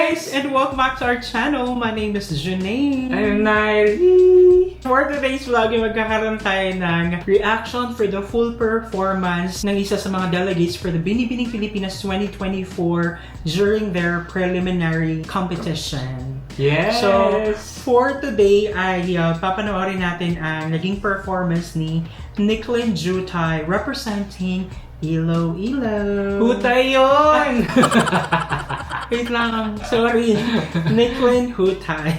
guys! And welcome back to our channel. My name is Janine. I'm Nairi. For today's vlog, magkakaroon tayo ng reaction for the full performance ng isa sa mga delegates for the Binibining Pilipinas 2024 during their preliminary competition. Yes! So, for today ay papanoorin natin ang naging performance ni Nicklin Jutay representing Iloilo. Hutay yun! Wait lang, sorry. Nicklin Jutay.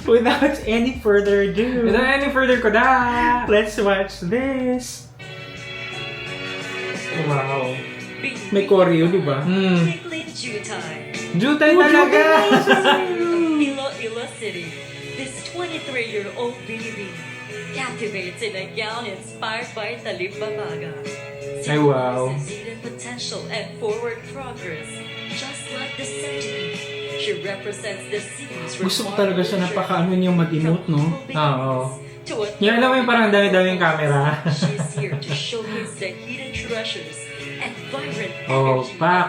Without any further ado, Without any further koda! let's watch this. Wow. May choreo, di ba? Nicklin Jutay. Jutay talaga! From Iloilo City, this 23-year-old Binibini captivates in a gown inspired by Talib Babaga. Ay, wow. Hidden potential and forward progress, just like the centipede. She represents the city's Gusto ko talaga siya napaka-ano niyang mag-emote, no? Oo. Yung alam mo yung parang dami-daming camera. She's here to showcase the hidden treasures and vibrant Oh, energy. pak!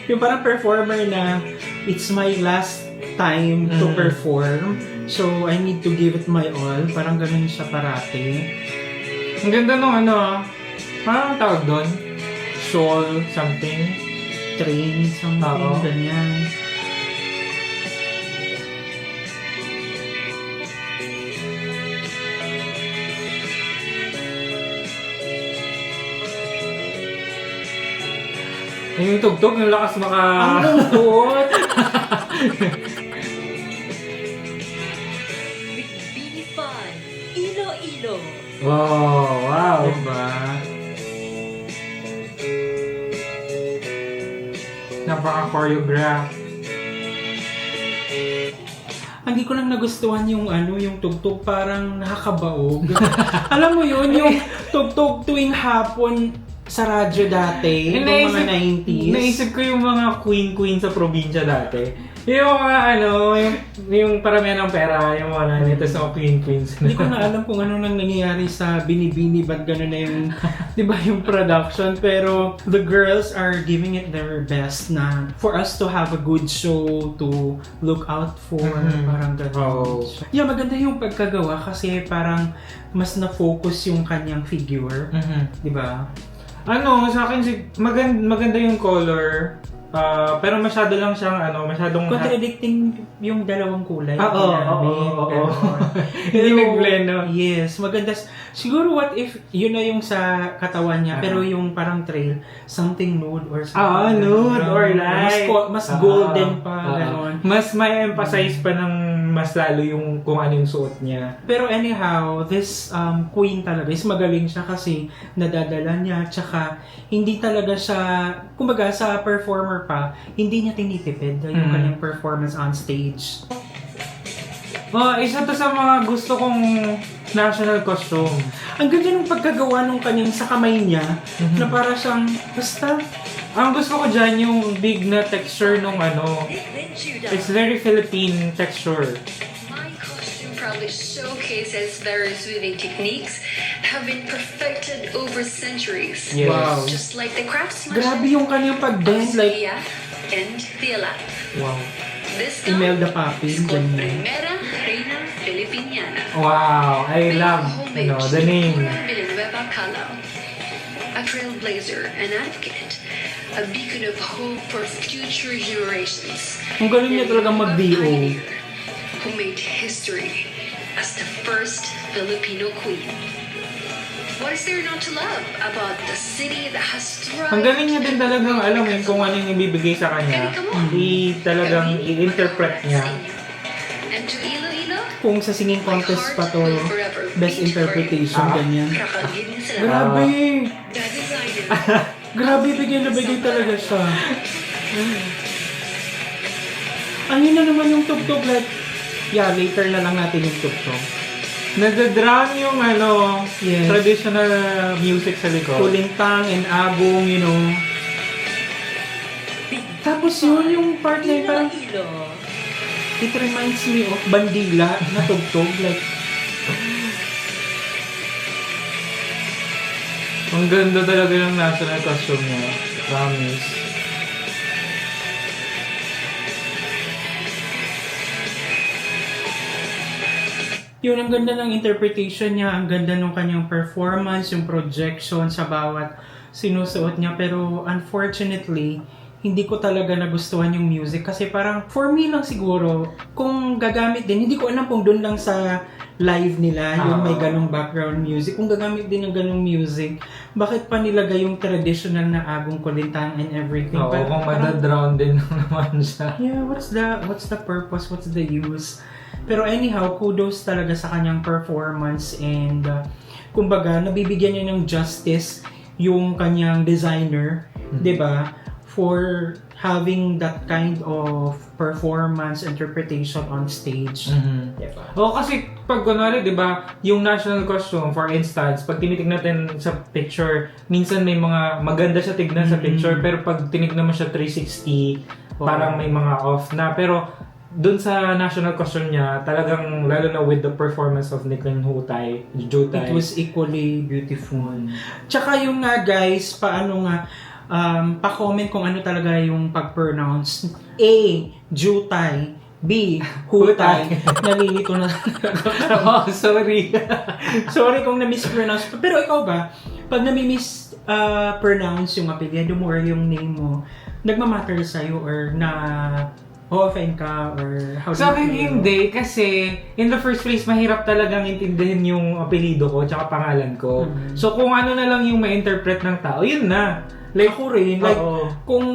Yung parang performer na it's my last time to perform. So, I need to give it my all. Parang ganun siya parati. Ang ganda nung ano, parang tawag doon? Shawl, something. Train, something, Oo. ganyan. Yung tugtog, yung lakas maka... Ang lungkot! Bini Fun, Iloilo. Wow, wow. Diba? Napaka-choreograph. Hindi ko lang nagustuhan yung yung tugtog parang nakakabaog. Alam mo yun, yung tugtog tuwing hapon sa radyo dati, noong mga 90s. Naisip ko yung mga queen sa probinsya dati. Yung mga yung paramihan ng pera, yung mga nanitas ng queens. Hindi ko na alam kung ano nang nangyayari sa Binibini, ba't gano'n na yung, di ba, yung production. Pero the girls are giving it their best na for us to have a good show to look out for. Parang gano'n. Oh. Yeah, maganda yung pagkagawa kasi parang mas na-focus yung kanyang figure. Di ba? Ano, sa akin maganda yung color. Pero masyado lang siyang masyadong Contradicting yung dalawang kulay. Oo. Ganon. Hindi nag-blend, no? Yes, maganda. Siguro what if yun na yung sa katawan niya, pero yung parang trail, something nude or something. Nude or light. Mas golden pa, ganon. Mas may emphasize pa ng mas lalo yung kung ano yung suot niya. Pero anyhow, this queen talaga is magaling siya kasi nadadala niya, tsaka hindi talaga siya, kumbaga sa performer pa, hindi niya tinitipid yung kanyang performance on stage. Isa to sa mga gusto kong national costume. Ang ganda ng pagkagawa nung kanyang sa kamay niya, na para siyang, basta, Ang gusto ko dyan yung big na texture nung Nicklin Jutay. it's very Philippine texture. My costume proudly showcases various weaving techniques have been perfected over centuries. Yes. Wow. Just like the craftsmanship grabe yung kanyang pag-bend, like, Sia and Tila. Wow. This Imelda gown Papin, is called ganyan. Primera Reina Filipiniana. Wow, I love the name. Pura Villanueva Calao. A trailblazer, an advocate, a beacon of hope for future generations. ang galing niya talagang A mag-VO. pioneer who made history as the first Filipino queen. What is there not to love about the city that has thrived? Ang galing niya din talagang alam mo kung ano yung ibibigay sa kanya. Hindi talagang i-interpret niya. And to Iloilo, Kung sa singing contest pa to, best interpretation, ganyan. kakagin sila. Grabe! The designer, Grabe, bigay na bigay talaga siya. Ano na naman yung tugtog, like, yeah, later na lang natin yung tugtog. Nagda-drown yung Yes. traditional music sa likod. Kulintang and agong, you know. Tapos yun, yung part na yun, parang, Iloilo. it reminds me of Bandila na tugtog, like, Ang ganda talaga ng national costume niya. Promise. Yun, ang ganda ng interpretation niya, ang ganda ng kanyang performance, yung projection sa bawat sinusuot niya. Pero unfortunately, hindi ko talaga nagustuhan yung music kasi parang for me lang siguro, kung gagamit din, hindi ko alam kung doon lang sa live nila, yung may ganong background music. Kung gagamit din ng ganong music, bakit pa nilagay yung traditional na agong kulintan and everything? Oo, kung madadrown din naman siya. Yeah, what's the purpose? What's the use? Pero anyhow, kudos talaga sa kanyang performance and kumbaga, nabibigyan niya ng justice yung kanyang designer, 'di ba? For having that kind of performance interpretation on stage. Diba? Oo, kasi pag kunwari, di ba, yung national costume, for instance, pag tinitignan natin sa picture, minsan may mga maganda siya tignan sa picture, pero pag tinignan mo siya 360, parang may mga off na. Pero dun sa national costume niya, talagang lalo na with the performance of Nickling Jutay. It was equally beautiful. Tsaka yung nga guys, paano nga, pa-comment kung ano talaga yung pag-pronounce. A, Jutay. B, Hutay. Nalilito na. Oh, sorry. Sorry kung na-mispronounce. Pero ikaw ba, pag na-mispronounce yung apelyido mo or yung name mo, nagmamatter sa'yo or na offend ka or how do Sa you akin feel? hindi, kasi in the first place, mahirap talagang intindihin yung apelido ko tsaka pangalan ko. So kung ano na lang yung ma-interpret ng tao, yun na. Like, ako rin, like, oo. kung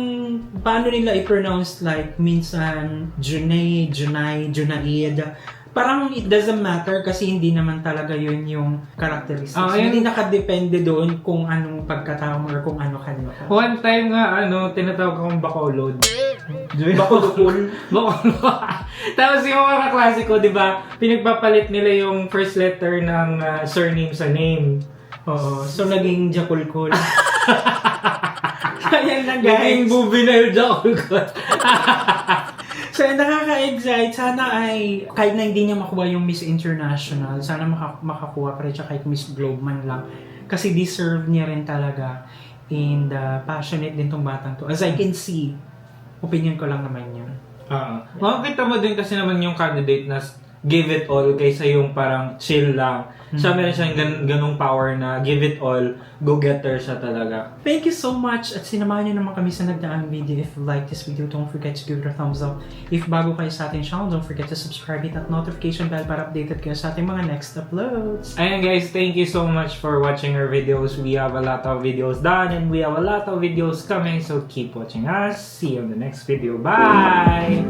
paano nila i-pronounce, like, minsan, Junay, Junaid, parang it doesn't matter kasi hindi naman talaga yun yung characteristics. Hindi nakadepende doon kung anong pagkatao mo or kung ano kanyo ka. One time nga, tinatawag akong Bacolod. Bacolod. Bacolod. Tapos yung mga kaklase ko, di ba, pinagpapalit nila yung first letter ng surname sa name. Oo, so naging Jakulkul. Ayan na guys. Naging Bubinel Jacolod. So, nakaka-excite. Sana ay, kahit na hindi niya makuha yung Miss International, sana makakuha pa rin siya kahit Miss Globe man lang. Kasi deserve niya rin talaga. And passionate din tong batang to. As I can see, opinion ko lang naman yun. Makikita mo din kasi naman yung candidate na give it all kaysa yung parang chill lang. Siya meron siyang ganung power na give it all, go-getter siya talaga. Thank you so much at sinamahan niyo naman kami sa nagdaang video. If you like this video, don't forget to give it a thumbs up. If bago kayo sa ating channel, don't forget to subscribe, hit that notification bell para updated kayo sa ating mga next uploads. Ayan guys, thank you so much for watching our videos. We have a lot of videos done and we have a lot of videos coming, so keep watching us. See you in the next video. Bye!